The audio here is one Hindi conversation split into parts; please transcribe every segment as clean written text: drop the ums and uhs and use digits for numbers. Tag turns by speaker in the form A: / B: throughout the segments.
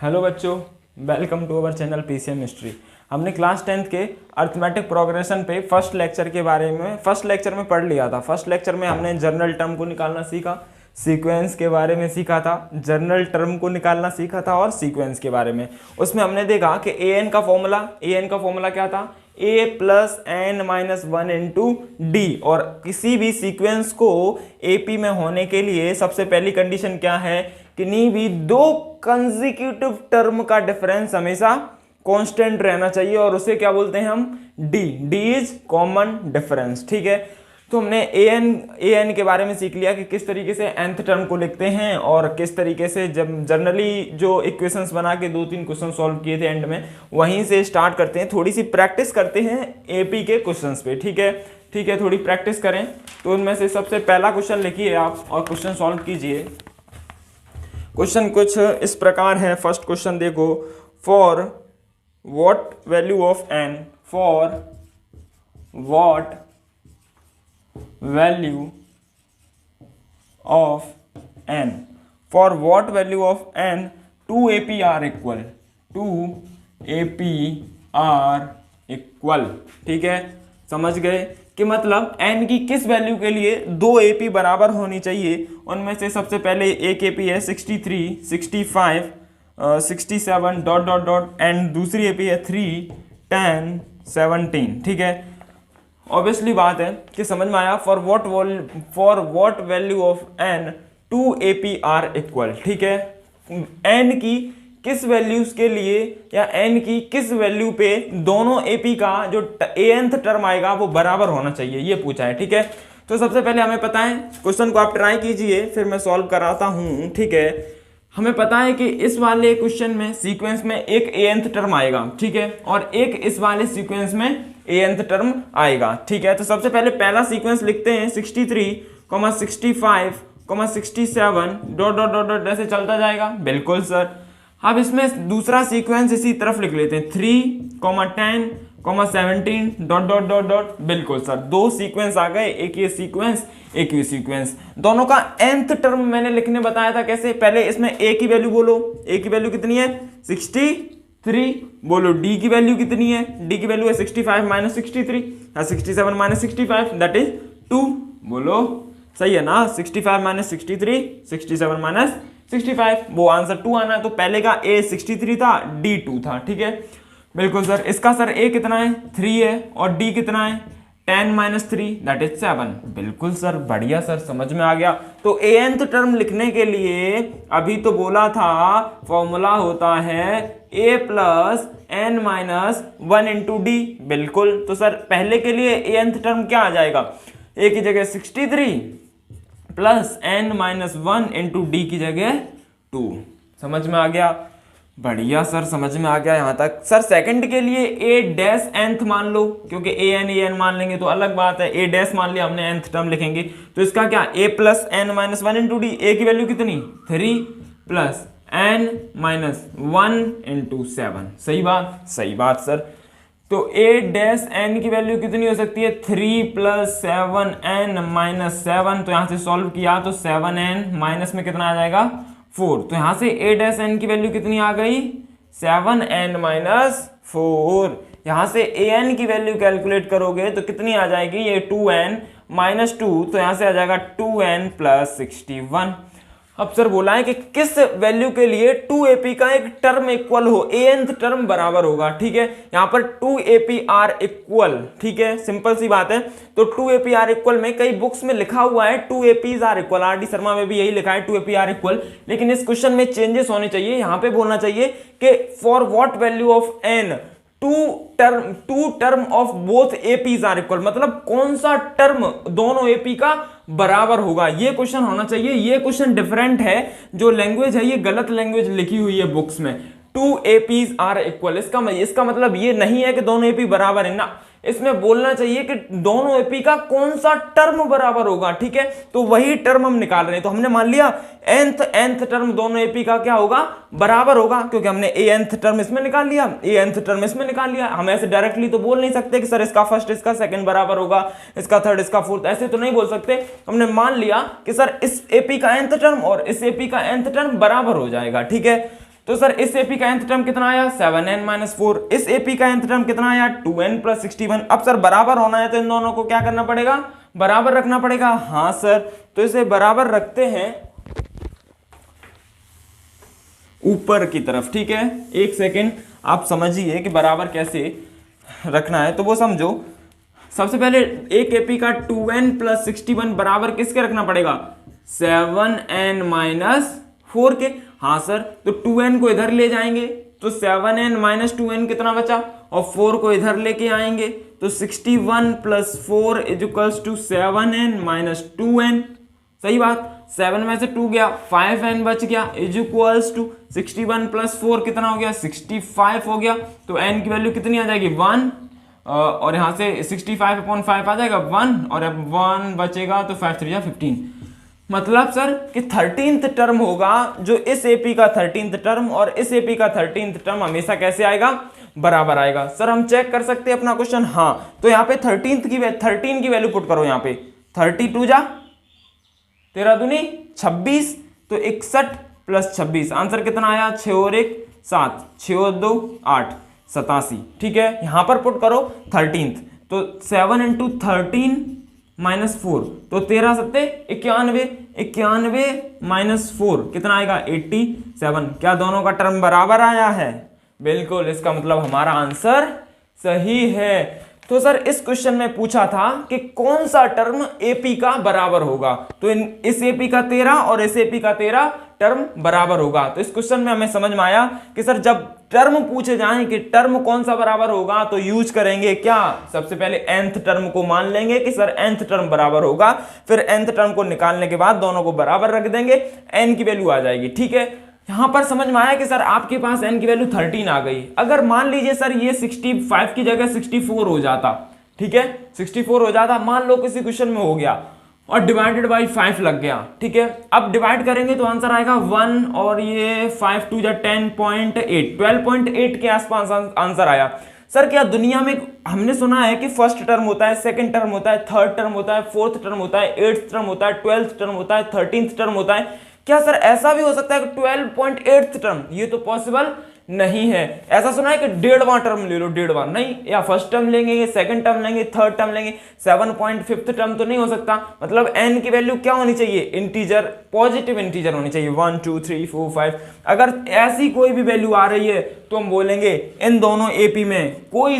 A: हेलो बच्चों, welcome to our channel PCM history. हमने क्लास 10th के अर्थमेटिक प्रोग्रेशन पे फर्स्ट लेक्चर में पढ़ लिया था। फर्स्ट लेक्चर में हमने जर्नल टर्म को निकालना सीखा, सीक्वेंस के बारे में सीखा था, जर्नल टर्म को निकालना सीखा था और सीक्वेंस के बारे में। उसमें हमने देखा कि ए एन का फॉर्मूला क्या था, a plus N minus one into d. और किसी भी सीक्वेंस को एपी में होने के लिए सबसे पहली कंडीशन क्या है, किन्हीं भी दो कंसेक्यूटिव टर्म का डिफरेंस हमेशा कांस्टेंट रहना चाहिए और उसे क्या बोलते हैं हम, डी इज कॉमन डिफरेंस। ठीक है, तो हमने ए एन के बारे में सीख लिया कि किस तरीके से nth टर्म को लिखते हैं और किस तरीके से जब जनरली जो इक्वेशंस बना के 2-3 क्वेश्चन सॉल्व किए थे एंड में, वहीं से स्टार्ट करते हैं। थोड़ी सी प्रैक्टिस करते हैं एपी के क्वेश्चंस पे। ठीक है, थोड़ी प्रैक्टिस करें। तो उनमें से सबसे पहला क्वेश्चन लिखिए आप और क्वेश्चन सॉल्व कीजिए। क्वेश्चन कुछ इस प्रकार है। फर्स्ट क्वेश्चन देखो, for what value of n, for what value of n, for what value of n 2 AP are equal, 2 AP are equal। ठीक है, समझ गए कि मतलब n की किस वैल्यू के लिए 2 AP बराबर होनी चाहिए। उनमें से सबसे पहले एक AP है 63, 65, 67 डॉट डॉट डॉट एंड दूसरी AP है 3, 10, 17। ठीक है, ऑब्वियसली बात है कि समझ में आया। For what value of n 2 AP are equal. ठीक है, n की किस वैल्यूज के लिए या n की किस वैल्यू पे दोनों AP का जो nth टर्म आएगा वो बराबर होना चाहिए, ये पूछा है। ठीक है, तो सबसे पहले हमें पता है, क्वेश्चन को आप ट्राई कीजिए फिर मैं सॉल्व कराता हूं। ठीक है, हमें पता है कि इस वाले क्वेश्चन में सीक्वेंस में एक nth टर्म आएगा। ठीक है, और एक इस वाले सीक्वेंस में nth टर्म आएगा। ठीक है, तो सबसे पहले पहला सीक्वेंस लिखते हैं 63, 65, 67 डॉट डॉट डॉट डॉट ऐसे चलता जाएगा। बिल्कुल सर। अब इसमें दूसरा सीक्वेंस इसी तरफ लिख लेते हैं 3, 10, 17 डॉट डॉट डॉट डॉट। बिल्कुल सर, दो सीक्वेंस आ गए, एक ये सीक्वेंस एक ये सीक्वेंस। दोनों का nth टर्म मैंने लिखने बताया था कैसे। पहले इसमें a की वैल्यू बोलो, a की वैल्यू कितनी है 63। बोलो d की वैल्यू कितनी है, d की वैल्यू है 65 माइनस 63, 67 माइनस 65 दैट इज 2। बोलो सही है ना, 65 माइनस 63, 67 माइनस 65, वो आंसर 2 आना है। तो पहले का a 63 था, d 2 था। ठीक है, बिल्कुल सर। इसका सर a कितना है 3 है और d कितना है 10 माइनस 3 दैट इज 7। बिल्कुल सर, बढ़िया सर, समझ में आ गया। तो nth टर्म लिखने के लिए अभी तो बोला था फॉर्मूला होता है a plus N minus one into D. बिल्कुल, तो सर पहले के लिए nth टर्म क्या आ जाएगा, a की जगह 63 plus N minus one into D की जगह 2। समझ में आ गया, बढ़िया सर, समझ में आ गया यहाँ तक। सर सेकंड के लिए a डैश nth मान लो, क्योंकि a n मान लेंगे तो अलग बात है। a डैश मान लिया हमने, nth टर्म लिखेंगे तो इसका क्या, a plus N minus one into d. a की वैल्यू कितनी 3 प्लस एन माइनस 1 इंटू 7। सही बात सर। तो a डैश n की वैल्यू कितनी हो सकती है 3 प्लस 7n माइनस 7। तो यहाँ से सॉल्व किया तो 7n माइनस में कितना आ जाएगा 4। तो यहाँ से a डैश n की वैल्यू कितनी आ गई 7n माइनस 4। यहाँ से an की वैल्यू कैलकुलेट करोगे तो कितनी आ जाएगी, ये 2n माइनस 2, तो यहाँ से आ जाएगा 2n प्लस 61। अब सर बोला है कि किस वैल्यू के लिए 2AP का एक टर्म इक्वल हो, nth टर्म बराबर होगा। ठीक है, यहाँ पर 2AP आर इक्वल। ठीक है, सिंपल सी बात है। तो 2AP आर इक्वल में कई बुक्स में लिखा हुआ है 2APs are equal, RD Sharma में भी यही लिखा है 2AP आर इक्वल, लेकिन इस क्वेश्चन में चेंजेस होने चाहिए। यहाँ पे बोलना चाहिए कि for what value of n two term of both APs are equal, मतलब कौन सा टर्म दोनों AP का बराबर होगा, ये क्वेश्चन होना चाहिए। ये क्वेश्चन डिफरेंट है, जो लैंग्वेज है ये गलत लैंग्वेज लिखी हुई है बुक्स में। 2APs आर इक्वल, इसका मतलब ये नहीं है कि दोनों AP बराबर है ना, इसमें बोलना चाहिए कि दोनों AP का कौन सा टर्म बराबर होगा। ठीक है, तो वही टर्म हम निकाल रहे हैं। तो हमने मान लिया nth टर्म दोनों AP का क्या होगा, बराबर होगा, क्योंकि हमने nth टर्म इसमें निकाल लिया, nth टर्म इसमें निकाल लिया। हम ऐसे डायरेक्टली तो बोल नहीं सकते कि सर इसका फर्स्ट इसका सेकंड बराबर होगा, इसका थर्ड इसका फोर्थ, ऐसे तो नहीं बोल सकते। हमने मान लिया कि सर इस AP का nth टर्म और इस AP का nth टर्म बराबर हो जाएगा। ठीक है, तो सर इस एपी का nth टर्म कितना आया 7n माइनस 4, इस एपी का nth टर्म कितना आया 2n प्लस 61। अब सर बराबर होना है तो इन दोनों को क्या करना पड़ेगा, बराबर रखना पड़ेगा। हाँ सर, तो इसे बराबर रखते हैं ऊपर की तरफ, ठीक है। एक सेकेंड आप समझिए कि बराबर कैसे रखना है, तो वो समझो। सबसे पहले एक एपी का 2n प्लस 61 बराबर किसके रखना पड़ेगा, 7n माइनस 4 के। हाँ सर, तो 2n को इधर ले जाएंगे तो 7n माइनस 2n कितना बचा, और 4 को इधर लेके आएंगे तो 61 plus 4 is equals to 7n minus 2n। सही बात, 7 में से 2 गया, 5n बच गया इज इक्वल्स टू 61 प्लस 4 कितना हो गया, 65 हो गया। तो n की वैल्यू कितनी आ जाएगी 1, और यहाँ से 65/5 आ जाएगा 1, और अब 1 बचेगा तो 5 3 15। मतलब सर कि 13th टर्म होगा जो इस एपी का 13th टर्म और इस एपी का 13th टर्म हमेशा कैसे आएगा, बराबर आएगा। सर हम चेक कर सकते हैं अपना क्वेश्चन। हाँ, तो यहाँ पे 13 की वैल्यू पुट करो। यहाँ पे 32 जा 13 दूनी 26, तो 61 प्लस 26 आंसर कितना आया, 6 और 1 7, 6 और 2 8, 87। ठीक है, यहां पर पुट करो 13th, तो 7 इंटू 13 माइनस 4, तो 13 सत्ते 91, 91 माइनस 4 कितना आएगा 87। क्या दोनों का टर्म बराबर आया है, बिल्कुल, इसका मतलब हमारा आंसर सही है। तो सर इस क्वेश्चन में पूछा था कि कौन सा टर्म एपी का बराबर होगा, तो इस एपी का 13 और इस एपी का 13 टर्म बराबर होगा। तो इस क्वेश्चन में हमें समझ में आया कि सर जब टर्म पूछे जाएं कि टर्म कौन सा बराबर होगा तो यूज करेंगे क्या, सबसे पहले nth टर्म को मान लेंगे कि सर nth टर्म बराबर होगा, फिर nth टर्म को निकालने के बाद दोनों को बराबर रख देंगे, n की वैल्यू आ जाएगी। ठीक है, यहां पर समझ में आया कि सर आपके पास n की वैल्यू 13 आ गई। अगर मान लीजिए सर ये 65 की जगह 64 हो जाता, ठीक है 64 हो जाता, मान लो किसी क्वेश्चन में हो गया और डिवाइडेड बाई 5 लग गया। ठीक है, अब डिवाइड करेंगे तो आंसर आएगा 1 और ये 5 2 जा 10.8, 12.8 के आसपास आंसर आया। सर क्या दुनिया में हमने सुना है कि फर्स्ट टर्म होता है, सेकंड टर्म होता है, थर्ड टर्म होता है, फोर्थ टर्म होता है, 8th टर्म होता है, 12th टर्म होता है, 13th टर्म होता है। क्या सर ऐसा भी हो सकता है कि 12.8th टर्म, ये तो पॉसिबल नहीं है। ऐसा सुना है कि 1.5वां टर्म ले लो, 1.5वां नहीं, या फर्स्ट टर्म लेंगे, सेकंड टर्म लेंगे, थर्ड टर्म लेंगे, 7.5th टर्म तो नहीं हो सकता। मतलब n की वैल्यू क्या होनी चाहिए, इंटीजर, पॉजिटिव इंटीजर होनी चाहिए, 1 2 3 4 5। अगर ऐसी कोई भी वैल्यू आ रही है तो हम बोलेंगे इन दोनों एपी में कोई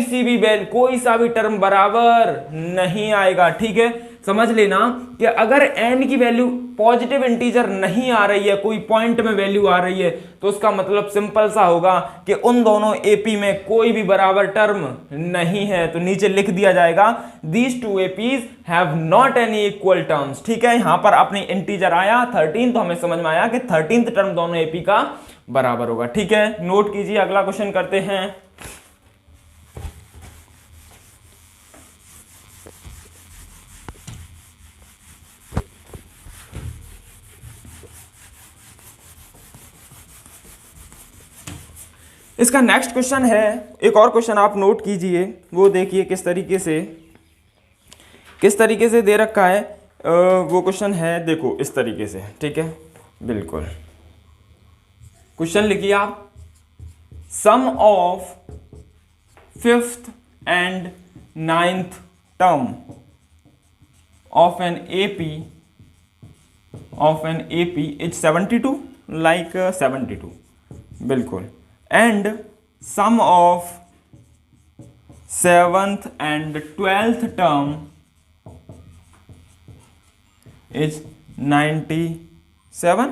A: सा भी टर्म बराबर नहीं आएगा। ठीक है, समझ लेना कि अगर n की वैल्यू पॉजिटिव इंटीजर नहीं आ रही है, कोई पॉइंट में वैल्यू आ रही है, तो उसका मतलब सिंपल सा होगा कि उन दोनों एपी में कोई भी बराबर टर्म नहीं है। तो नीचे लिख दिया जाएगा these two APs have not any equal terms. ठीक है, यहां पर अपनी इंटीजर आया 13, तो हमें समझ में आया कि 13th टर्म दोनों एपी का बराबर होगा। ठीक है, नोट कीजिए, अगला क्वेश्चन करते हैं। इसका नेक्स्ट क्वेश्चन है, एक और क्वेश्चन आप नोट कीजिए, वो देखिए किस तरीके से दे रखा है। वो क्वेश्चन है देखो इस तरीके से। ठीक है, बिल्कुल, क्वेश्चन लिखिए आप, sum of 5th and 9th term of an AP is 72, like 72, बिल्कुल, and sum of 7th and 12th term is 97,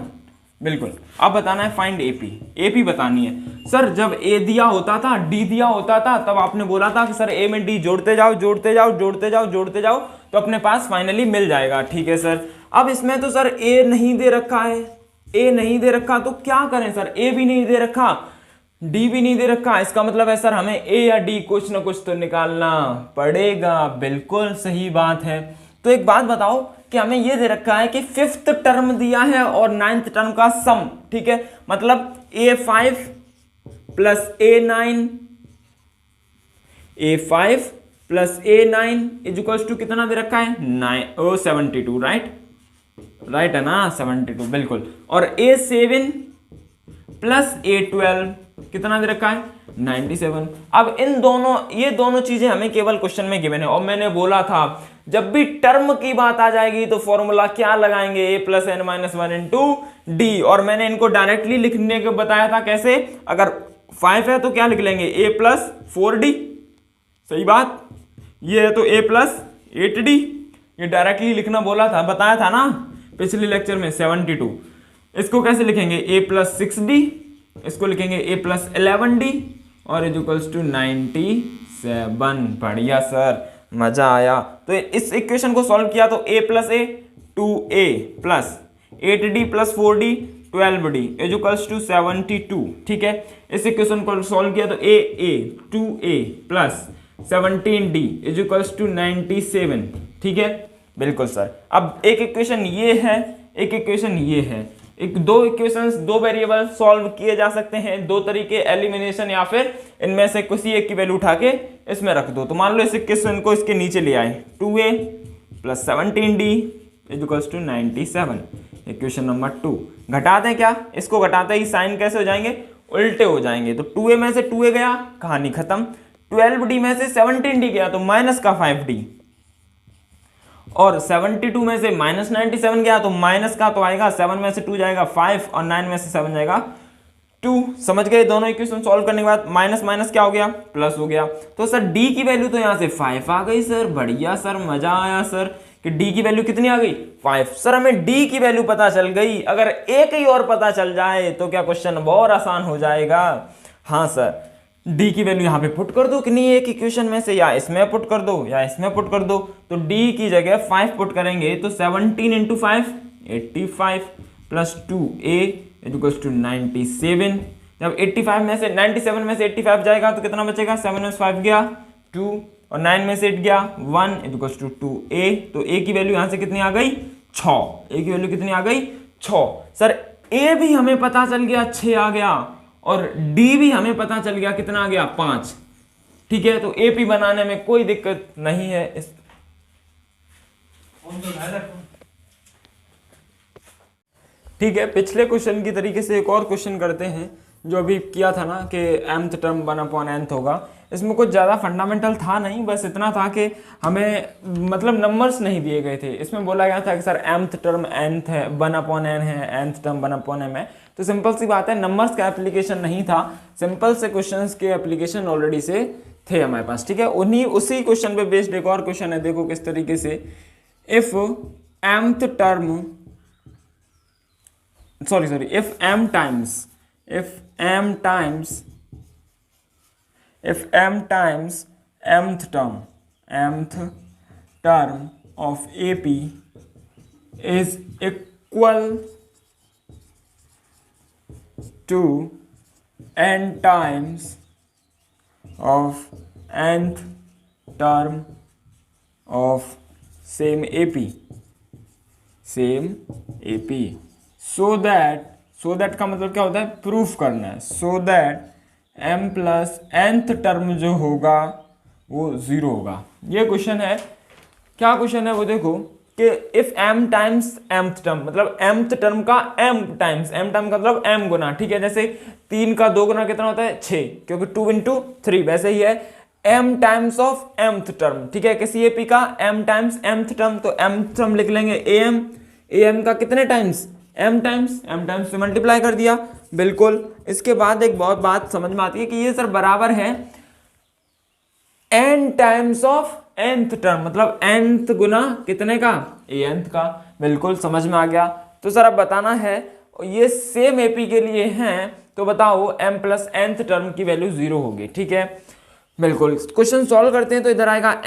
A: बिल्कुल। अब बताना है फाइंड एपी बतानी है। सर जब ए दिया होता था, डी दिया होता था, तब आपने बोला था कि सर ए में डी जोड़ते जाओ, तो अपने पास फाइनली मिल जाएगा। ठीक है सर, अब इसमें तो सर ए नहीं दे रखा है, तो क्या करें सर, ए भी नहीं दे रखा, डी भी नहीं दे रखा, इसका मतलब है सर हमें ए या डी कुछ ना कुछ तो निकालना पड़ेगा। बिल्कुल सही बात है। तो एक बात बताओ कि हमें ये दे रखा है कि 5th टर्म दिया है और 9th टर्म का सम। ठीक है, मतलब A5 plus A9 is equals to कितना दे रखा है 72, राइट है ना, 72, बिल्कुल। और A7 प्लस A12 कितना दे रखा है 97। अब ये दोनों चीजें हमें केवल क्वेश्चन में गिवन है, और मैंने बोला था जब भी टर्म की बात आ जाएगी तो फॉर्मूला क्या लगाएंगे, a plus N minus one into d, और मैंने इनको डायरेक्टली लिखने को बताया था कैसे, अगर 5 है तो क्या लिख लेंगे a प्लस 4d, सही बात, ये है तो a प्लस 8d, ये डायरेक्टली लिखना बोला था, बताया था ना पिछले लेक्चर में 72। इसको कैसे लिखेंगे a प्लस 6d, इसको लिखेंगे a प्लस 11d और इज इक्वल्स टू 97। बढ़िया सर, मजा आया। तो इस इक्वेशन को सॉल्व किया तो a plus a 2a plus 8d plus 4d 12d is equals to 72। ठीक है, इस इक्वेशन को सॉल्व किया तो a 2a plus 17d is equals to 97। ठीक है, बिल्कुल सर। अब एक इक्वेशन ये है, एक इक्वेशन ये है, दो इक्वेशंस, दो वेरिएबल सॉल्व किए जा सकते हैं, दो तरीके, एलिमिनेशन या फिर इनमें से किसी एक की वैल्यू उठा के इसमें रख दो। तो मान लो इस इक्वेशन को इसके नीचे ले आए, 2a plus 17d is equals to 97, equation number 2। घटा दें क्या, इसको घटाते ही साइन कैसे हो जाएंगे, उल्टे हो जाएंगे। तो 2a में से 2a गया, कहानी खत्म। 12d में से 17d गया तो माइनस का 5d, और 72 में से माइनस 97 गया तो माइनस का तो आएगा, 7 में से 2 जाएगा 5 और 9 में से 7 जाएगा 2। समझ गए, दोनों इक्वेशन सॉल्व करने के बाद माइनस माइनस क्या हो गया, प्लस हो गया। तो सर डी की वैल्यू तो यहाँ से 5 आ गई सर, बढ़िया सर, मजा आया सर कि डी की वैल्यू कितनी आ गई, 5। सर हमें डी की वैल्यू पता चल गई, अगर एक ही और पता चल जाए तो क्या क्वेश्चन बहुत आसान हो जाएगा। हाँ सर, डी की वैल्यू यहाँ पे पुट कर दो, किन्हीं एक इक्वेशन में से, या इसमें पुट कर दो या इसमें पुट कर दो। तो डी की जगह 5 पुट करेंगे तो 17 into 5 85 plus 2a is equals to 97। जब 85 में से 97 में से 85 जाएगा तो कितना बचेगा, 7 में 5 गया 2 और 9 में से 8 गया 1 इज इक्वल्स टू 2a। तो a की वैल्यू यहाँ से कितनी आ गई, 6। a की वैल्यू कितनी आ गई, 6। सर a भी हमें पता चल गया 6 आ गया, और D भी हमें पता चल गया कितना आ गया, 5। ठीक है, तो AP बनाने में कोई दिक्कत नहीं है। ठीक है, पिछले क्वेश्चन की तरीके से एक और क्वेश्चन करते हैं जो अभी किया था ना कि mth टर्म 1/nth होगा। इसमें कुछ ज़्यादा फंडामेंटल था नहीं, बस इतना था कि हमें मतलब नंबर्स नहीं दिए गए थे। इसमें बोला गया था कि सर mth टर्म nth है, 1/n है, nth टर्म 1/m है। तो सिंपल सी बात है, नंबर्स का एप्लीकेशन नहीं था, सिंपल से क्वेश्चंस के एप्लीकेशन ऑलरेडी से थे हमारे पास। ठीक है, उसी क्वेश्चन पे बेस्ड एक और क्वेश्चन है, देखो किस तरीके से। If mth term if m times mth term of AP is equal to n times of nth term of same AP so that का मतलब क्या होता है, प्रूफ करना है। so that m plus nth term जो होगा वो 0 होगा। ये क्वेश्चन है, क्या क्वेश्चन है वो देखो कि if m times mth term, मतलब mth टर्म का m टाइम्स, m टर्म का मतलब m गुना। ठीक है, जैसे 3 का 2 गुना कितना होता है, 6, क्योंकि 2 इंटू 3, वैसे ही है m times of mth term. ठीक है, किसी AP का m टाइम्स mth टर्म, तो m टर्म लिख लेंगे am का कितने टाइम्स, m टाइम्स से मल्टीप्लाई कर दिया, बिल्कुल। इसके बाद एक बहुत बात समझ में आती है कि ये सर बराबर है n times of nth term, मतलब nth गुना कितने का, anth का। बिल्कुल समझ में आ गया। तो सर अब बताना है, ये सेम AP के लिए हैं, तो बताओ m प्लस nth टर्म की वैल्यू 0 होगी। ठीक है, बिल्कुल। क्वेश्चन सॉल्व करते हैं तो इधर आएगा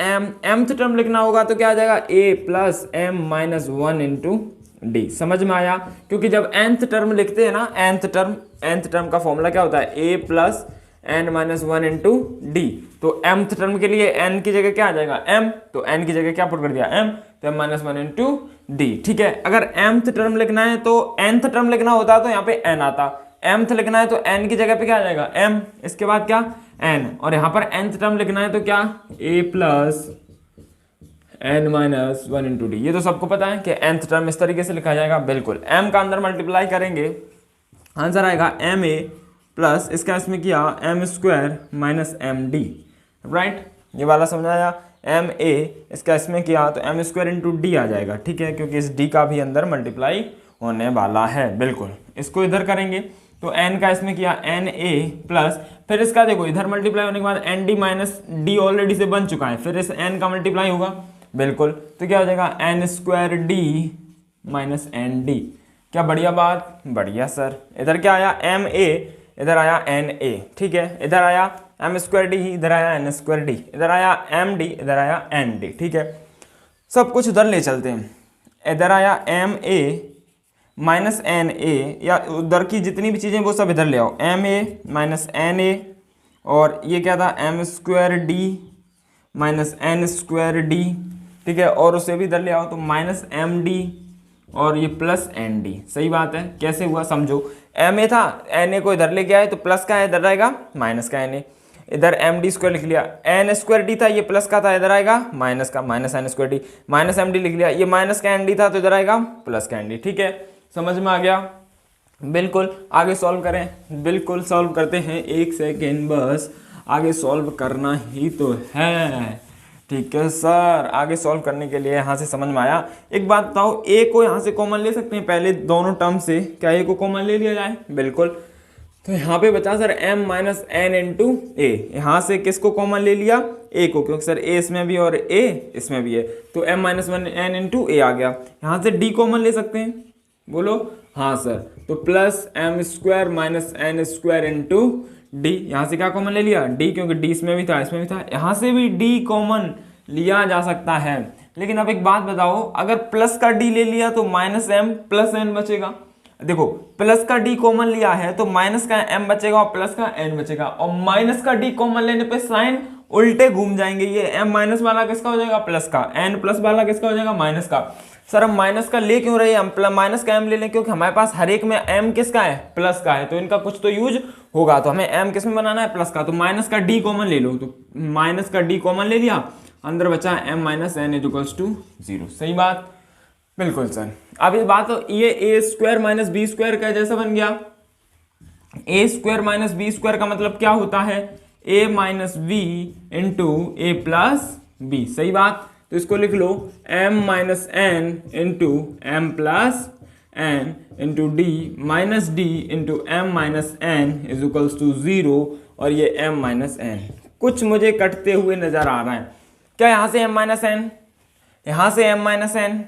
A: mth टर्म लिखना होगा तो क्या आ जाएगा, a plus m minus 1 into D. समझ में आया, क्योंकि जब nth टर्म लिखते हैं ना, nth टर्म का फॉर्मूला क्या होता है, a plus n minus 1 into D. तो mth टर्म के लिए n की जगह क्या आ जाएगा, m, तो n की जगह क्या पुट कर दिया, m, तो m माइनस 1 इंटू डी। ठीक है, अगर mth टर्म लिखना है तो nth टर्म लिखना होता तो यहाँ पे n आता, mth लिखना है तो n की जगह पे क्या आ जाएगा, m, इसके बाद क्या, n, और यहाँ पर nth टर्म लिखना है तो क्या, a plus n minus 1 into D. ये तो सबको पता है कि nth टर्म इस तरीके से लिखा जाएगा। बिल्कुल, m का अंदर मल्टीप्लाई करेंगे आंसर आएगा एम ए प्लस इसका इसमें किया m square minus m d, right. ये वाला समझ आया, एम ए इसका इसमें किया तो एम स्क्वायर इंटू डी आ जाएगा, ठीक है, क्योंकि इस डी का भी अंदर मल्टीप्लाई होने वाला है, बिल्कुल। इसको इधर करेंगे तो एन का इसमें किया एन ए प्लस, फिर इसका देखो इधर मल्टीप्लाई होने के बाद n d minus d already से बन चुका है, फिर इस एन का मल्टीप्लाई होगा, बिल्कुल, तो क्या हो जाएगा n square d minus n d. क्या बढ़िया बात, बढ़िया सर। इधर क्या आया एम ए, इधर आया एन ए, ठीक है, इधर आया एम स्क्वायर डी, इधर आया एन स्क्वायर डी, इधर आया एम डी, इधर आया एन डी, ठीक है। सब कुछ उधर ले चलते हैं, इधर आया m a minus n a, या उधर की जितनी भी चीज़ें वो सब इधर ले आओ, m a minus n a, और ये क्या था m square d minus n square d, ठीक है, और उसे भी इधर ले आओ तो माइनस एम डी और ये प्लस एन डी। सही बात है, कैसे हुआ समझो, एम ए था, एन ए को इधर लेके आए तो प्लस का है, इधर आएगा माइनस का एन ए, इधर एम डी स्क्वायर लिख लिया, एन स्क्वायर डी था, ये प्लस का था, इधर आएगा माइनस का, minus n square d, minus m d लिख लिया, ये माइनस का एन डी था तो इधर आएगा प्लस का एन डी, ठीक है, समझ में आ गया। बिल्कुल, आगे सॉल्व करें, बिल्कुल सॉल्व करते हैं, एक सेकेंड बस, आगे सॉल्व करना ही तो है, ठीक है सर। आगे सॉल्व करने के लिए यहाँ से समझ में आया, एक बात बताओ, ए को यहाँ से कॉमन ले सकते हैं पहले दोनों टर्म से, क्या ए को कॉमन ले लिया जाए, बिल्कुल, तो यहाँ पे बचा sir m minus n into a, यहाँ से किसको कॉमन ले लिया, a को, क्योंकि सर a इसमें भी और a इसमें भी है, तो m माइनस एन इंटू ए आ गया। यहाँ से d कॉमन ले सकते हैं, बोलो हाँ सर, तो plus m square minus n square into d, यहाँ से क्या कॉमन ले लिया d, क्योंकि d इसमें भी था इसमें भी था, यहाँ से भी d कॉमन लिया जा सकता है। लेकिन अब एक बात बताओ, अगर प्लस का d ले लिया तो माइनस एम प्लस एन बचेगा, देखो प्लस का d कॉमन लिया है तो माइनस का m बचेगा और प्लस का n बचेगा, और माइनस का d कॉमन लेने पे साइन उल्टे घूम जाएंगे, ये m माइनस वाला किसका हो जाएगा, प्लस का, n प्लस वाला किसका हो जाएगा, माइनस का। सर हम माइनस का ले क्यों रहे हैं, हम माइनस का m ले लें, क्योंकि हमारे पास हर एक में m किसका है, प्लस का है, तो इनका कुछ तो यूज होगा, तो हमें m किस में बनाना है, प्लस का, तो माइनस का d कॉमन ले लो, तो माइनस का d कॉमन ले लिया, अंदर बचा m minus n is equals to 0। सही बात, बिल्कुल सर। अब ये बात, तो ये a square minus b square का जैसा बन गया, a square minus b square का मतलब क्या होता है, a minus b into a plus b. सही बात, तो इसको लिख लो m minus n into m plus n into d minus d into m minus n is equals to 0, और ये m माइनस एन कुछ मुझे कटते हुए नजर आ रहा है, क्या यहाँ से m माइनस एन, यहाँ से m माइनस एन,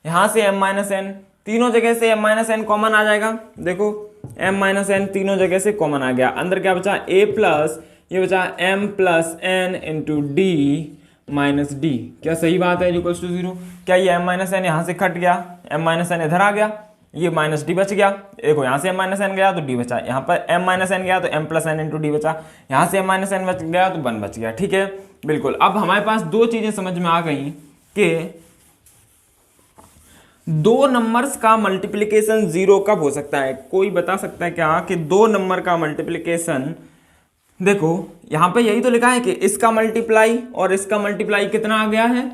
A: यहाँ से m माइनस एन, तीनों जगह से m माइनस एन कॉमन आ जाएगा, देखो m माइनस एन तीनों जगह से कॉमन आ गया, अंदर क्या बचा a प्लस, ये बचा m plus n into d minus d. क्या सही बात है, इक्वल्स टू 0। क्या ये m माइनस एन यहाँ से कट गया, m माइनस एन इधर आ गया, ये माइनस डी बच गया, देखो यहाँ से m माइनस एन गया तो d बचा, यहाँ पर m माइनस एन गया तो m plus n into d बचा, यहाँ से m माइनस एन बच गया तो 1 बच गया, ठीक है, बिल्कुल। अब हमारे पास दो चीजें समझ में आ गई कि दो नंबर्स का मल्टीप्लिकेशन 0 कब हो सकता है। कोई बता सकता है क्या कि दो नंबर का मल्टीप्लिकेशन, देखो यहाँ पे यही तो लिखा है कि इसका मल्टीप्लाई और इसका मल्टीप्लाई कितना आ गया है,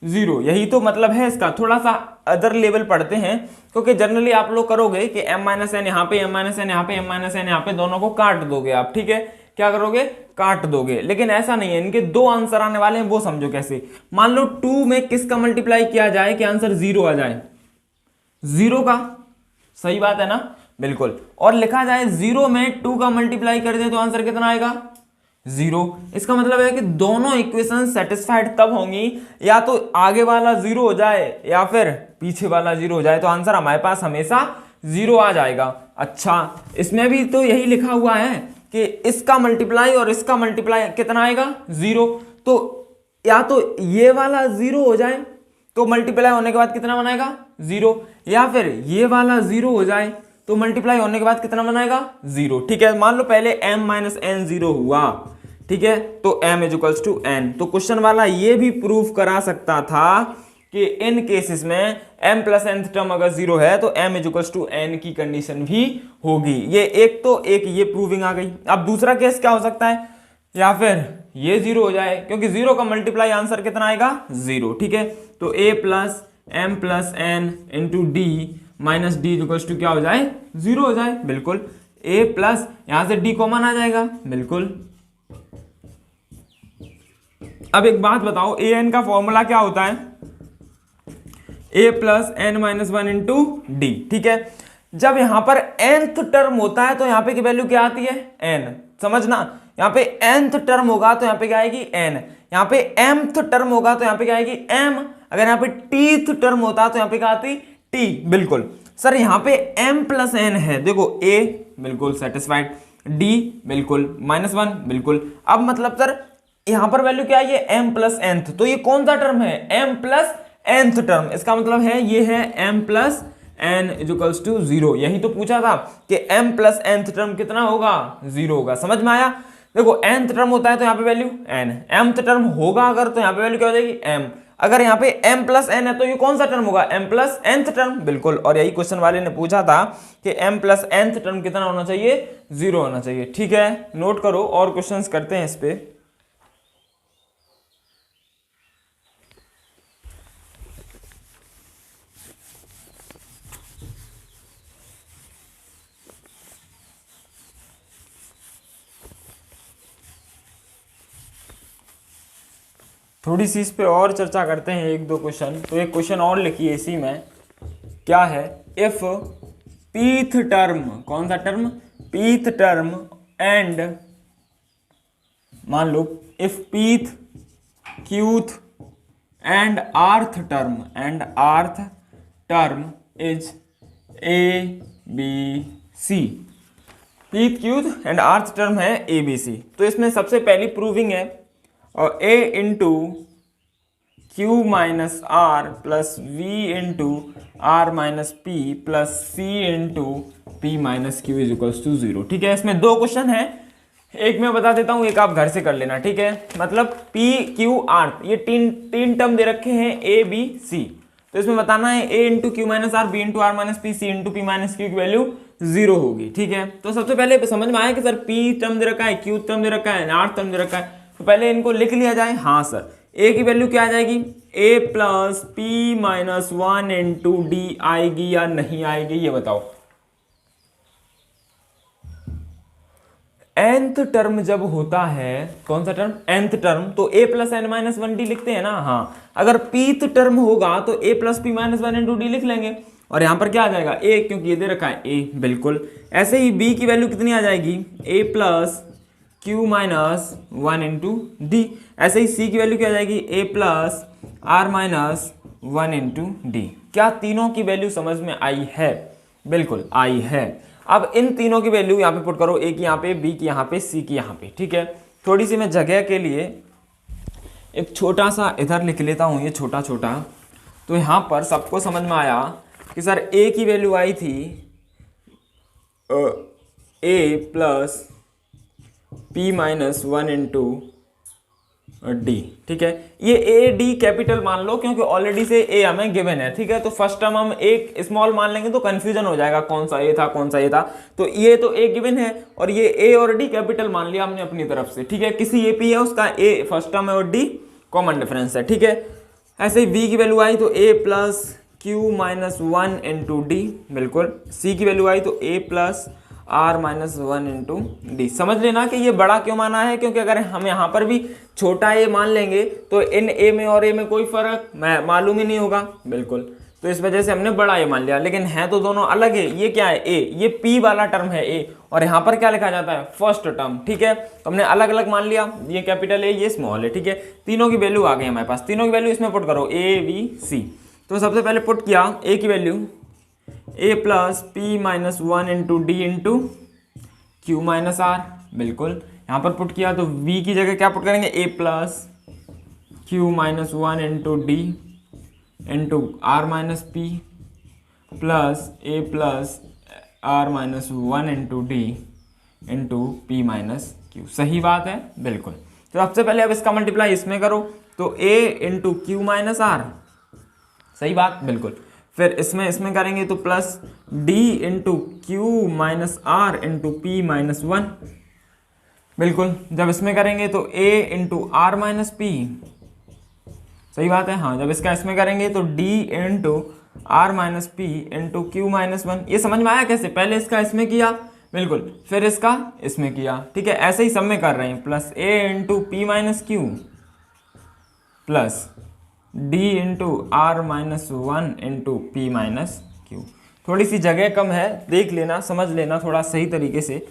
A: 0, यही तो मतलब है इसका। थोड़ा सा अदर लेवल पढ़ते हैं, क्योंकि जनरली आप लोग करोगे कि m माइनस एन यहाँ पे, m माइनस एन यहाँ पे, m माइनस एन यहाँ पे, दोनों को काट दोगे आप, ठीक है, क्या करोगे, काट दोगे। लेकिन ऐसा नहीं है, इनके दो आंसर आने वाले हैं, वो समझो कैसे। मान लो 2 में किसका मल्टीप्लाई किया जाए कि आंसर 0 आ जाए, 0 का। सही बात है ना, बिल्कुल। और लिखा जाए 0 में 2 का मल्टीप्लाई कर दे तो आंसर कितना आएगा, 0। इसका मतलब है कि दोनों इक्वेशन सेटिस्फाइड तब होंगी या तो आगे वाला 0 हो जाए या फिर पीछे वाला 0 हो जाए, तो आंसर हमारे पास हमेशा 0 आ जाएगा। अच्छा, इसमें भी तो यही लिखा हुआ है कि इसका मल्टीप्लाई और इसका मल्टीप्लाई कितना आएगा, 0। तो या तो ये वाला 0 हो जाए तो मल्टीप्लाई होने के बाद कितना बनाएगा, 0, या फिर ये वाला 0 हो जाए तो मल्टीप्लाई होने के बाद कितना बनाएगा, 0। ठीक है, मान लो पहले m माइनस एन 0 हुआ, ठीक है, तो m is equals to n। तो क्वेश्चन वाला ये भी प्रूफ करा सकता था कि इन केसेस में m प्लस एन टर्म अगर 0 है तो m is equals to n की कंडीशन भी होगी। ये एक तो एक ये प्रूविंग आ गई। अब दूसरा केस क्या हो सकता है, या फिर ये 0 हो जाए, क्योंकि 0 का मल्टीप्लाई आंसर कितना आएगा, 0। ठीक है, तो a plus m plus n into d minus d equals to क्या हो जाए, 0 हो जाए। बिल्कुल, ए प्लस यहां से डी कॉमन आ जाएगा। बिल्कुल, अब एक बात बताओ, ए एन का फॉर्मूला क्या होता है, a plus N minus one into d. ठीक है, जब यहां पर nth टर्म होता है तो यहां पे की वैल्यू क्या आती है, n। समझना, यहां पे nth टर्म होगा तो यहां पे क्या आएगी, n। यहां पे mth टर्म होगा तो यहां पे क्या आएगी, m। अगर यहां पे tth टर्म होता तो यहां पे क्या आती, t। बिल्कुल सर, यहां पे m प्लस n है, देखो a बिल्कुल सेटिस्फाइड, d बिल्कुल -1 बिल्कुल। अब मतलब सर यहां पर वैल्यू क्या है, ये m प्लस nth, तो ये कौन सा टर्म है, m प्लस nth टर्म। इसका मतलब है ये है m plus n equals to 0। यही तो पूछा था कि m प्लस nth टर्म कितना होगा, 0 होगा। समझ में आया। देखो nth टर्म होता है तो यहाँ पे वैल्यू n, mth टर्म होगा अगर तो यहाँ पे वैल्यू क्या हो जाएगी, m। अगर यहाँ पे m प्लस n है तो ये कौन सा टर्म होगा, m प्लस nth टर्म। बिल्कुल, और यही क्वेश्चन वाले ने पूछा था कि m प्लस nth टर्म कितना होना चाहिए, 0 होना चाहिए। ठीक है, नोट करो और क्वेश्चंस करते हैं इस पे। थोड़ी सी इस पे और चर्चा करते हैं, एक दो क्वेश्चन। तो एक क्वेश्चन और लिखिए इसी में, क्या है, इफ pth टर्म, कौन सा टर्म, pth टर्म एंड, मान लो if pth qth and rth term is a b c, pth qth and rth टर्म है a b c। तो इसमें सबसे पहली प्रूविंग है, और a into Q minus r plus b into are minus P plus c into P minus q is equals to 0। ठीक है, इसमें दो क्वेश्चन है, एक मैं बता देता हूं, एक आप घर से कर लेना। ठीक है, मतलब पी क्यू आर, ये तीन टर्म दे रखे हैं ए बी सी। तो इसमें बताना है a into Q minus r, b into are minus p, c into P minus q की वैल्यू 0 होगी। ठीक है, तो सबसे पहले समझ में आया कि सर p टर्म दे रखा है, q टर्म दे रखा है, r टर्म दे रखा है, तो पहले इनको लिख लिया जाए। हाँ सर, a की वैल्यू क्या आ जाएगी, a plus p minus 1 into D आएगी या नहीं आएगी, ये बताओ। nth टर्म जब होता है, कौन सा टर्म, nth टर्म, तो a plus N minus one d लिखते हैं ना। हाँ, अगर pth टर्म होगा तो a plus p minus one into D लिख लेंगे, और यहां पर क्या आ जाएगा, a, क्योंकि ये दे रखा है a। बिल्कुल, ऐसे ही b की वैल्यू कितनी आ जाएगी, a plus q minus 1 into D. ऐसे ही c की वैल्यू क्या आ जाएगी, a plus r minus 1 into D. क्या तीनों की वैल्यू समझ में आई है, बिल्कुल आई है। अब इन तीनों की वैल्यू यहाँ पे पुट करो, a की यहाँ पे, b की यहाँ पे, c की यहाँ पे। ठीक है, थोड़ी सी मैं जगह के लिए एक छोटा सा इधर लिख लेता हूँ, ये छोटा छोटा। तो यहाँ पर सबको समझ में आया कि सर a की वैल्यू आई थी a plus p minus 1 into d. ठीक है, ये ए डी कैपिटल मान लो, क्योंकि ऑलरेडी से ए हमें गिवन है। ठीक है, तो फर्स्ट टर्म हम एक स्मॉल मान लेंगे तो कंफ्यूजन हो जाएगा, कौन सा ए था कौन सा ए था। तो ये तो ए गिवन है, और ये ए और डी कैपिटल मान लिया हमने अपनी तरफ से। ठीक है, किसी ए पी है उसका ए फर्स्ट टर्म है और डी कॉमन डिफरेंस है। ठीक है, ऐसे ही बी की वैल्यू आई तो A plus Q minus 1 into D. बिल्कुल, सी की वैल्यू आई तो A plus R minus 1 into D. समझ लेना कि ये बड़ा क्यों माना है, क्योंकि अगर हम यहाँ पर भी छोटा ए मान लेंगे तो इन ए में और ए में कोई फर्क मालूम ही नहीं होगा। बिल्कुल, तो इस वजह से हमने बड़ा ए मान लिया, लेकिन है तो दोनों अलग है। ये क्या है, ए, ये पी वाला टर्म है ए, और यहाँ पर क्या लिखा जाता है, फर्स्ट टर्म। ठीक है, तो हमने अलग अलग मान लिया, ये कैपिटल ए, ये स्मॉल है। ठीक है, तीनों की वैल्यू आ गई हमारे पास, तीनों की वैल्यू इसमें पुट करो, ए बी सी। तो सबसे पहले पुट किया ए की value, a plus p minus 1 into D into Q minus r. बिल्कुल, यहाँ पर पुट किया तो v की जगह क्या पुट करेंगे, a plus Q minus 1 into D into are minus P plus a plus R minus 1 into D into P minus Q. सही बात है, बिल्कुल। तो सबसे पहले अब इसका मल्टीप्लाई इसमें करो, तो a into Q minus R, सही बात, बिल्कुल। फिर इसमें करेंगे तो plus d into Q minus R into P minus 1। बिल्कुल, जब इसमें करेंगे तो a into are minus P, सही बात है। हाँ, जब इसका इसमें करेंगे तो d into are minus P into Q minus one. ये समझ में आया कैसे? पहले इसका इसमें किया, बिल्कुल, फिर इसका इसमें किया, ठीक है, ऐसे ही सब में कर रहे हैं। Plus A into P minus Q plus D into are minus one into P minus Q. थोड़ी सी जगह कम है, देख लेना, समझ लेना थोड़ा सही तरीके से।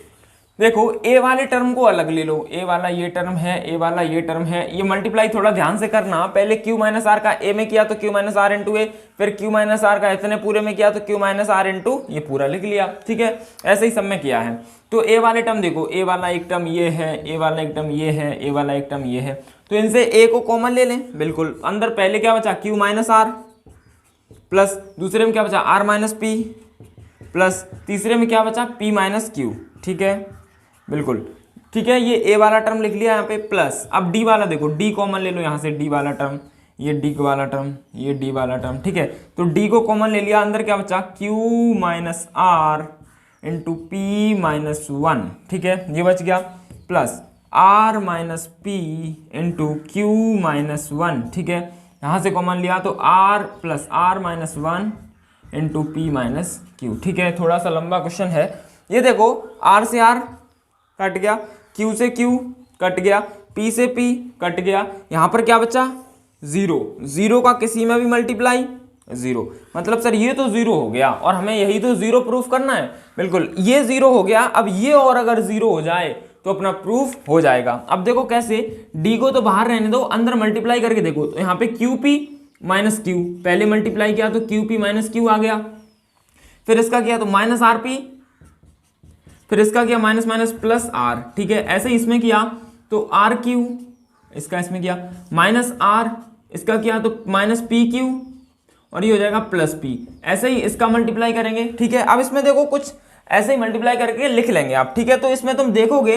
A: देखो ए वाले टर्म को अलग ले लो, ए वाला ये टर्म है, ए वाला ये टर्म है, ये मल्टीप्लाई थोड़ा ध्यान से करना। पहले क्यू माइनस आर का ए में किया तो क्यू माइनस आर इंटू ए, फिर क्यू माइनस आर का इतने पूरे में किया तो क्यू माइनस आर इंटू ये पूरा लिख लिया, ठीक है, ऐसे ही सब में किया है। तो ए वाले टर्म देखो, ए वाला एक टर्म ये है, ए वाला एक टर्म ये है, ए वाला एक टर्म ये है, तो इनसे ए को कॉमन ले लें, बिल्कुल। अंदर पहले क्या बचा? क्यू माइनस आर, प्लस दूसरे में क्या बचा? आर माइनस पी, प्लस तीसरे में क्या बचा? पी माइनस क्यू, ठीक है, बिल्कुल, ठीक है। ये ए वाला टर्म लिख लिया यहाँ पे, प्लस अब डी वाला देखो, डी कॉमन ले लो यहाँ से, डी वाला टर्म, ये डी वाला टर्म, ये डी वाला टर्म, ठीक है। तो डी को कॉमन ले लिया, अंदर क्या बचा? Q minus R into P minus one, ठीक है, ये बच गया, plus R minus P into Q minus one, ठीक है, यहाँ से कॉमन लिया तो R plus R minus one into P minus Q, ठीक है। थोड़ा सा लंबा क्वेश्चन है ये, देखो आर से आर कट गया, क्यू से क्यू कट गया, पी से पी कट गया, यहाँ पर क्या बचा? जीरो। जीरो का किसी में भी मल्टीप्लाई जीरो, मतलब सर ये तो जीरो हो गया और हमें यही तो जीरो प्रूफ करना है, बिल्कुल, ये जीरो हो गया। अब ये और अगर जीरो हो जाए तो अपना प्रूफ हो जाएगा। अब देखो कैसे, डी को तो बाहर रहने दो, अंदर मल्टीप्लाई करके देखो, तो यहाँ पे क्यू पी माइनस क्यू, पहले मल्टीप्लाई किया तो क्यू पी माइनस क्यू आ गया, फिर इसका किया तो माइनस आर पी, फिर इसका किया माइनस माइनस प्लस आर, ठीक है, ऐसे ही इसमें किया तो आर क्यू, इसका इसमें किया माइनस आर, इसका किया तो माइनस पी क्यू, और ये हो जाएगा प्लस पी। ऐसे ही इसका मल्टीप्लाई करेंगे, ठीक है। अब इसमें देखो कुछ ऐसे ही मल्टीप्लाई करके लिख लेंगे आप, ठीक है। तो इसमें तुम देखोगे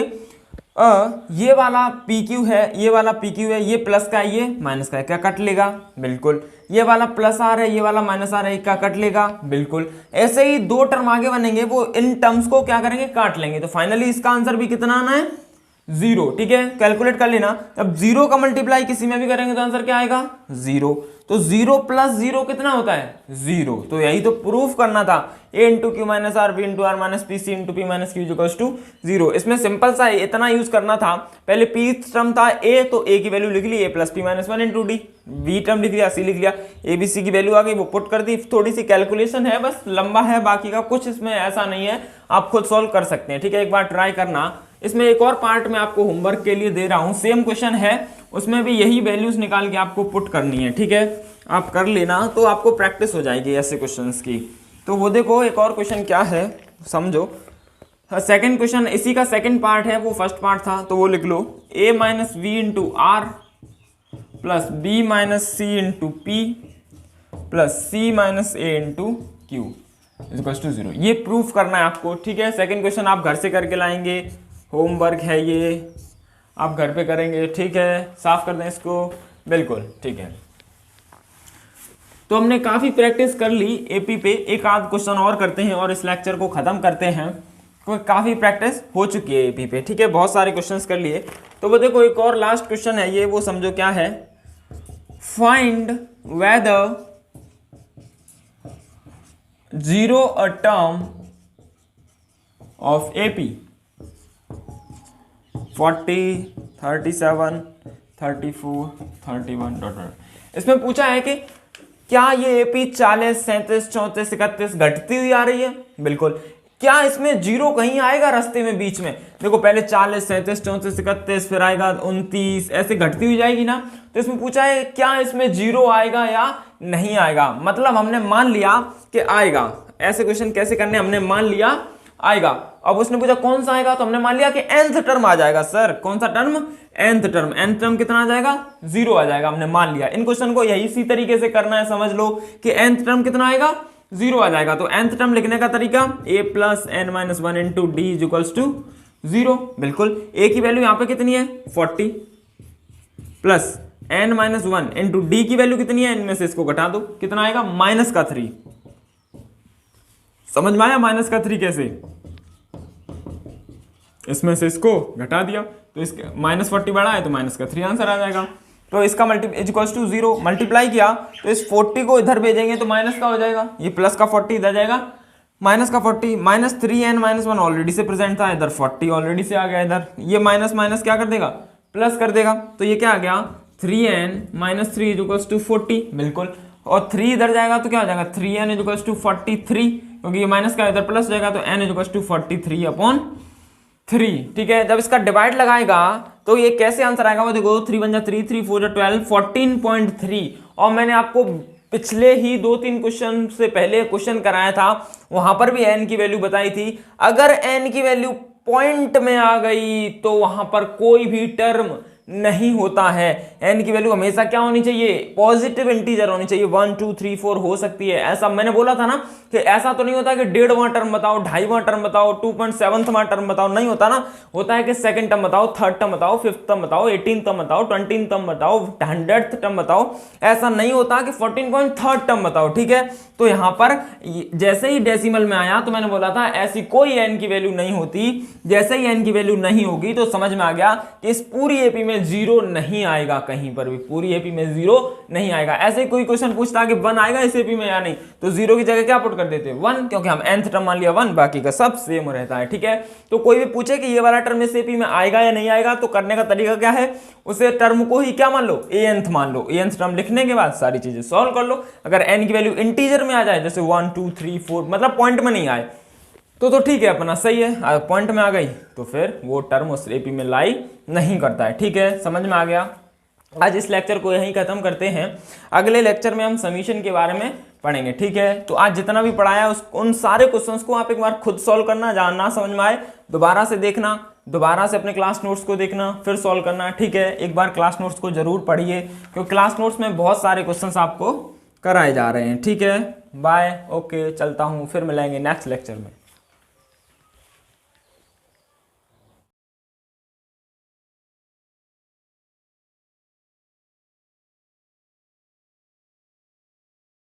A: ये वाला पी क्यू है, ये वाला पी क्यू है, ये प्लस का है, ये माइनस का है, क्या कट लेगा? बिल्कुल। ये वाला प्लस आर है, ये वाला माइनस आर है, क्या कट लेगा? बिल्कुल। ऐसे ही दो टर्म आगे बनेंगे, वो इन टर्म्स को क्या करेंगे? काट लेंगे। तो फाइनली इसका आंसर भी कितना आना है? जीरो, ठीक है, कैलकुलेट कर लेना। अब जीरो का मल्टीप्लाई किसी में भी करेंगे तो आंसर क्या आएगा? जीरो। तो जीरो प्लस जीरो कितना होता है? जीरो। तो यही तो प्रूफ करना था, a into Q minus r, b into are minus p, c into P minus q equals to zero. इसमें सिंपल सा इतना यूज करना था, पहले पी टर्म था ए, तो ए की वैल्यू लिख ली, a plus p minus one into d, b term लिख लिया, सी लिख लिया, ए बी सी की वैल्यू आ गई, वो पुट कर दी। थोड़ी सी कैलकुलेशन है, बस लंबा है, बाकी का कुछ इसमें ऐसा नहीं है, आप खुद सॉल्व कर सकते हैं, ठीक है, एक बार ट्राई करना। इसमें एक और पार्ट में आपको होमवर्क के लिए दे रहा हूं, सेम क्वेश्चन है, उसमें भी यही वैल्यूज निकाल के आपको पुट करनी है, ठीक है, आप कर लेना, तो आपको प्रैक्टिस हो जाएगी ऐसे क्वेश्चंस की। तो वो देखो एक और क्वेश्चन क्या है, समझो। सेकंड क्वेश्चन इसी का सेकंड पार्ट है, वो फर्स्ट पार्ट था, तो वो लिख लो, a minus V into R plus B minus C into P plus C minus A into Q equals to zero. ये प्रूफ करना है आपको, ठीक है। सेकंड क्वेश्चन आप घर से करके लाएंगे, होमवर्क है ये, आप घर पे करेंगे, ठीक है, साफ कर दें इसको, बिल्कुल, ठीक है। तो हमने काफ़ी प्रैक्टिस कर ली एपी पे, एक आध क्वेश्चन और करते हैं और इस लेक्चर को ख़त्म करते हैं। काफ़ी प्रैक्टिस हो चुकी है एपी पे, ठीक है, बहुत सारे क्वेश्चंस कर लिए। तो वो देखो एक और लास्ट क्वेश्चन है ये, वो समझो क्या है, find weather zero a term of AP 40, 37, 34, 31 इसमें पूछा है कि क्या ये एपी 40, 37, 34, 31 घटती हुई आ रही है? बिल्कुल। क्या इसमें जीरो कहीं आएगा रास्ते में बीच में? देखो पहले 40, 37, 34, 31, फिर आएगा 29, ऐसे घटती हुई जाएगी ना। तो इसमें पूछा है क्या इसमें जीरो आएगा या नहीं आएगा, मतलब हमने मान लिया कि आएगा। ऐसे क्वेश्चन कैसे करने, हमने मान लिया आएगा। अब उसने पूछा कौन सा आएगा, तो हमने मान लिया कि nth टर्म आ जाएगा। सर कौन सा term? nth term. nth term कितना आ जाएगा? जीरो आ जाएगा, हमने मान लिया। इन क्वेश्चन को यही इसी तरीके से करना है, समझ लो कि nth टर्म कितना आएगा? जीरो आ जाएगा। तो nth टर्म लिखने का तरीका a plus N minus one into D is equals to zero. बिल्कुल। a की वैल्यू यहाँ पे कितनी है? 40 plus N minus one into D की वैल्यू कितनी है? इनमें से इसको घटा दो, कितना आएगा? -3। समझ में आया -3 कैसे? इसमें से इसको घटा दिया तो इसके -40 बड़ा है तो -3 आंसर आ जाएगा। तो इसका इक्वल्स टू 0 मल्टीप्लाई किया तो इस 40 को इधर भेजेंगे तो माइनस का हो जाएगा, ये प्लस का 40 इधर जाएगा, माइनस का 40 माइनस 3n-1 ऑलरेडी से प्रेजेंट था, इधर 40 ऑलरेडी से आ गया, इधर ये माइनस माइनस क्या कर देगा, प्लस कर देगा, तो ये क्या आ गया 3n-3 इक्वल्स टू 40 बिल्कुल, और 3 इधर जाएगा तो क्या हो जाएगा 3n इक्वल्स टू 43, क्योंकि ये माइनस का इधर प्लस जाएगा तो n इक्वल्स टू 43/3। ठीक है, जब इसका डिवाइड लगाएगा तो ये कैसे आंसर आएगा, वो देखो 3 × 3 3 4 12 14.3, और मैंने आपको पिछले ही 2-3 क्वेश्चन से पहले क्वेश्चन कराया था, वहां पर भी n की वैल्यू बताई थी। अगर n की वैल्यू पॉइंट में आ गई तो वहां पर कोई भी टर्म नहीं होता है, n की वैल्यू हमेशा क्या होनी चाहिए, पॉजिटिव इंटीजर होनी चाहिए, 1 2 3 4 हो सकती है, ऐसा मैंने बोला था ना कि ऐसा तो नहीं होता कि 1.5वां टर्म बताओ, 2.5वां टर्म बताओ, 2.7वां टर्म बताओ, नहीं होता ना, होता है कि सेकंड टर्म बताओ, थर्ड टर्म बताओ, फिफ्थ टर्म बताओ, 18th टर्म बताओ, 20th टर्म बताओ, 100th टर्म बताओ, ऐसा नहीं होता कि 14.3 टर्म बताओ। ठीक है, तो यहां पर जैसे ही डेसिमल में आया तो मैंने बोला था ऐसी कोई n की वैल्यू नहीं होती, जैसे ही n की वैल्यू नहीं होगी तो समझ में आ गया कि इस पूरी एपी में 0 नहीं आएगा, कहीं पर भी पूरी एपी में 0 नहीं आएगा। ऐसे कोई क्वेश्चन पूछता कि 1 आएगा इस एपी में या नहीं, तो 0 की जगह क्या पुट कर देते 1, क्योंकि हम nth टर्म मान लिया 1, बाकी का सब सेम रहता है। ठीक है, तो कोई भी पूछे कि ये वाला टर्म इस एपी में आएगा या नहीं आएगा, तो करने का तरीका क्या है, उसे टर्म को ही क्या मान लो, anth मान लो, anth टर्म लिखने के बाद सारी चीजें सॉल्व कर लो। अगर n की वैल्यू इंटीजर में आ जाए, जैसे 1 2 3 4, मतलब पॉइंट में नहीं आए तो ठीक है, अपना सही है, पॉइंट में आ गई तो फिर वो टर्म उस एपी में लाई नहीं करता है। ठीक है, समझ में आ गया। आज इस लेक्चर को यहीं खत्म करते हैं, अगले लेक्चर में हम समीशन के बारे में पढ़ेंगे। ठीक है, तो आज जितना भी पढ़ाया उन सारे क्वेश्चंस को आप एक बार खुद सॉल्व करना, जहां ना समझ में आए दोबारा से देखना, दोबारा से अपने क्लास नोट्स को देखना, फिर सॉल्व करना। ठीक है, एक बार क्लास नोट्स को जरूर पढ़िए, क्योंकि क्लास नोट्स में बहुत सारे क्वेश्चंस आपको कराए जा रहे हैं। ठीक है, बाय, ओके, चलता हूँ, फिर मिलेंगे नेक्स्ट लेक्चर में।